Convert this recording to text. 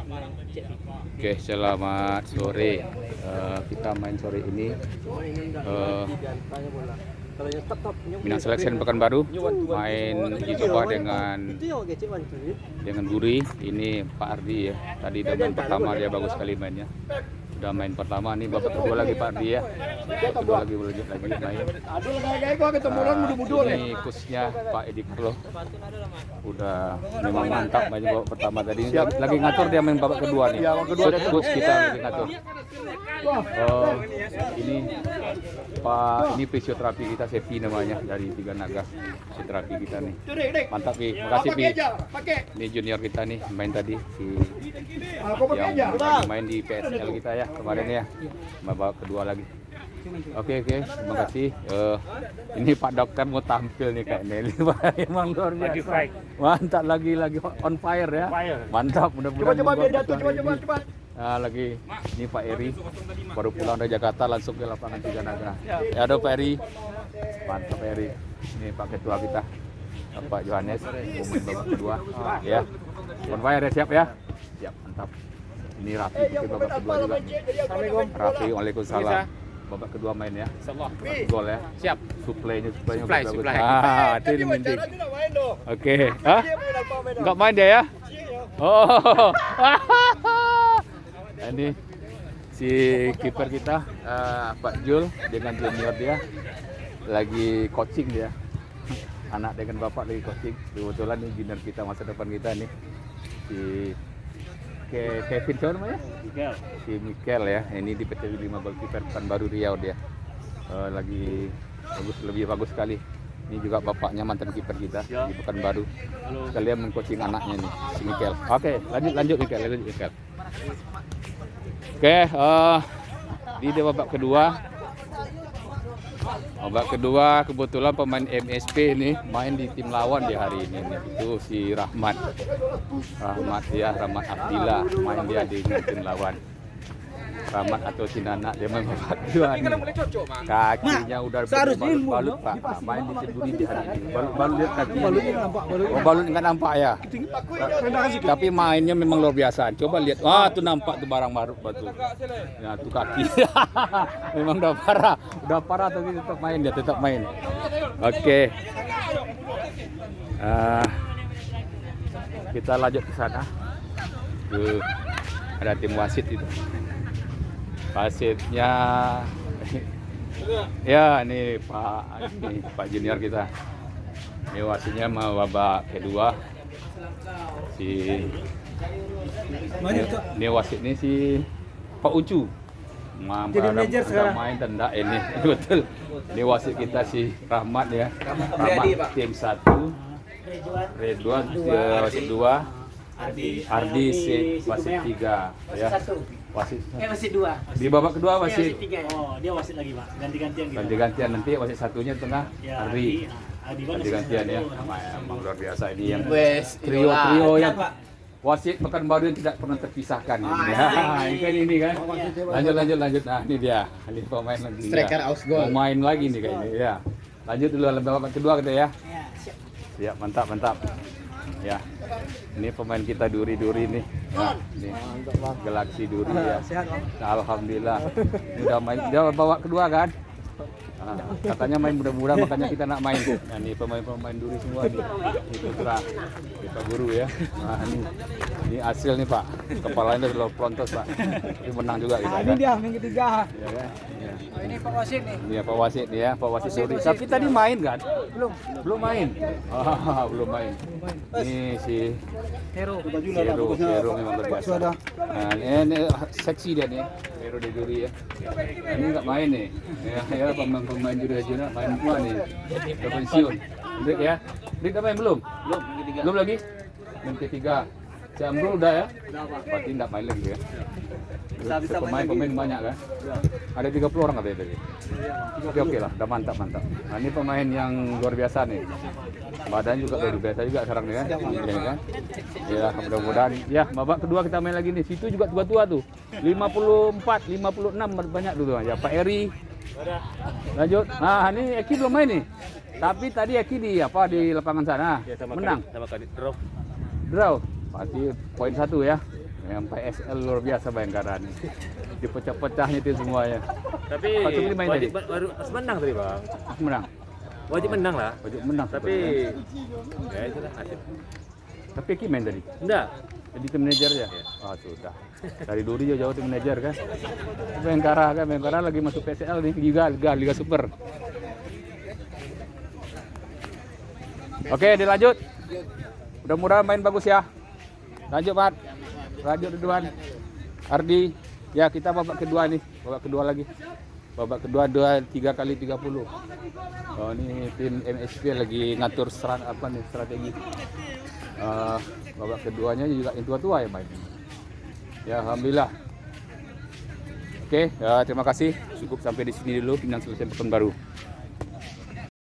Oke, selamat sore. Kita main sore ini Minang Selection Pekanbaru main uji coba dengan Buri. Ini Pak Ardi ya. Tadi udah main pertama, dia bagus sekali mainnya. Udah main pertama nih, babak kedua lagi Pak Ardi ya. Babak kedua lagi berlanjut lagi main. Ini coachnya Pak Edi Carlo. Udah memang mantap main babak pertama tadi. Lagi ngatur dia main babak kedua nih. Coach kita lagi ngatur. Ini Pak, ini fisioterapi kita Sepi namanya dari Tiga Naga. Fisioterapi kita nih. Mantap Pi, makasih Pi. Ini junior kita nih main tadi si yang main di PSL kita ya kemarin ya. Babak kedua lagi. Oke, terima kasih. Ini Pak Dokter mau tampil nih kayaknya. Emang luar biasa. Mantap lagi on fire ya. Mantap, mudah-mudahan. Coba. Nah, lagi ini Pak Eri baru pulang dari Jakarta langsung ke lapangan Tiga Naga. Ya ada Pak Eri. Mantap Pak Eri. Ini Pak Ketua kita. Pak Yohanes main babak kedua. Ya. On fire ya, siap ya. Siap, mantap. Ini Raffi pakai babak kedua juga. Assalamualaikum. Raffi, waalaikumsalam. Babak kedua main ya. Gol ya. Siap. Supply-nya bagus. Itu yang penting. Oke. Hah? Enggak main dia ya? Oh. Ini si kiper kita Pak Jul dengan junior dia lagi coaching dia. Anak dengan bapak lagi coaching. Kebetulan ini junior kita masa depan kita nih. Si Kevin siapa namanya? Si Mikel ya. Ini di PT 5 Goalkeeper Pekanbaru Riau dia. Lagi lebih bagus sekali. Ini juga bapaknya mantan kiper kita di Pekanbaru. Sekalian mengcoaching anaknya nih, si Mikel. Oke, lanjut Mikel. Oke, di babak kedua kebetulan pemain MSP ini main di tim lawan di hari ini nih. Itu si Rahmat Abdillah main dia di tim lawan. Rahmat atau si Nana dia main babak kedua nih. Kakinya udah balut Pak. Main di Ciburi di hari ini. Balut lihat kaki. Balut nggak nampak ya. Tapi mainnya memang luar biasa. Coba lihat. Wah, tuh nampak tuh barang baru batu. Ya, tuh kaki. Memang udah parah tapi tetap main. Oke. Kita lanjut ke sana. Ada tim wasit itu. Wasitnya ya ini Pak junior kita. Ini wasitnya mau babak kedua. Ini wasit ini si Pak Ucu. Jadi manajer sekarang main tenda ini. Betul. Ini wasit kita si Rahmat ya. Rahmat tim 1. Redwan wasit 2. Ardi wasit 3 ya. Wasit 2. Di babak kedua wasit 3. Oh, dia wasit lagi, Pak. Ganti-gantian gitu. Ganti-gantian nanti wasit satunya tengah Ardi. Ganti-gantian ya. Emang luar biasa ini yang trio yang wasit Pekanbaru yang tidak pernah terpisahkan ini kan. Lanjut. Nah, ini dia. Ini pemain lagi. Striker Ausgol. Main lagi nih kayaknya ya. Lanjut dulu babak kedua kita ya. Siap, mantap. Ya, ini pemain kita Duri nih. Nah, ini Galaxy Duri ya. Nah, alhamdulillah. Ini udah main, dia bawa kedua kan. Nah, katanya main mudah-mudahan makanya kita nak main. Nah, ini pemain Duri semua nih. Ini putra kita guru ya. Nah, ini hasil nih Pak. Kepalanya udah pelontos Pak. Tapi menang juga kita. Ini dia yang ketiga. Ya kan? Ya. Ini Pak Wasit nih. Iya Pak Wasit nih ya, Pak Wasit Duri. Tapi tadi main kan? Belum main. Belum main. Ini si Hero memang luar biasa. Nah, ini seksi dia nih. Hero di Duri ya. Ini nggak main nih. Ya pemain junior main semua nih. Udah pensiun. Dik ya. Dik udah main belum? Belum lagi. Main ketiga. Jamrul udah ya? Berarti nggak main lagi ya. Pemain banyak kan? Ada 30 orang katanya tadi. Oke lah, udah mantap. Nah, ini pemain yang luar biasa nih. Badan juga luar biasa juga sekarang nih kan. Ya, mudah-mudahan. Ya, babak kedua kita main lagi nih. Situ juga tua-tua tuh. 54, 56 banyak tuh. Ya, Pak Eri. Lanjut. Nah, ini Eki belum main nih. Tapi tadi Eki di lapangan sana. Menang. Sama kali Draw. Berarti poin 1 ya. Yang PSL luar biasa Bayangkara nih. Dipecah-pecahnya itu semuanya. Tapi Pak Supri main wajib tadi? baru harus menang tadi bang. Harus menang. Wajib menang lah. Wajib menang. Tapi sebenarnya. ya itulah hasil. Tapi Ki main tadi. Enggak. Jadi tim manajer ya? Ah sudah. Dari dulu jauh-jauh tim manajer kan. Bayangkara lagi masuk PSL nih, Liga Super. Oke, dilanjut. Mudah-mudahan main bagus ya. Lanjut, Pak. Lanjut Ridwan. Ardi. Ya, kita babak kedua nih. Babak kedua lagi. Babak kedua 3 kali 30. Oh, ini tim MSP lagi ngatur strategi. Babak keduanya juga yang tua-tua ya main. Ya, alhamdulillah. Oke, ya, terima kasih. Cukup sampai di sini dulu. Pinang selesai Pekanbaru.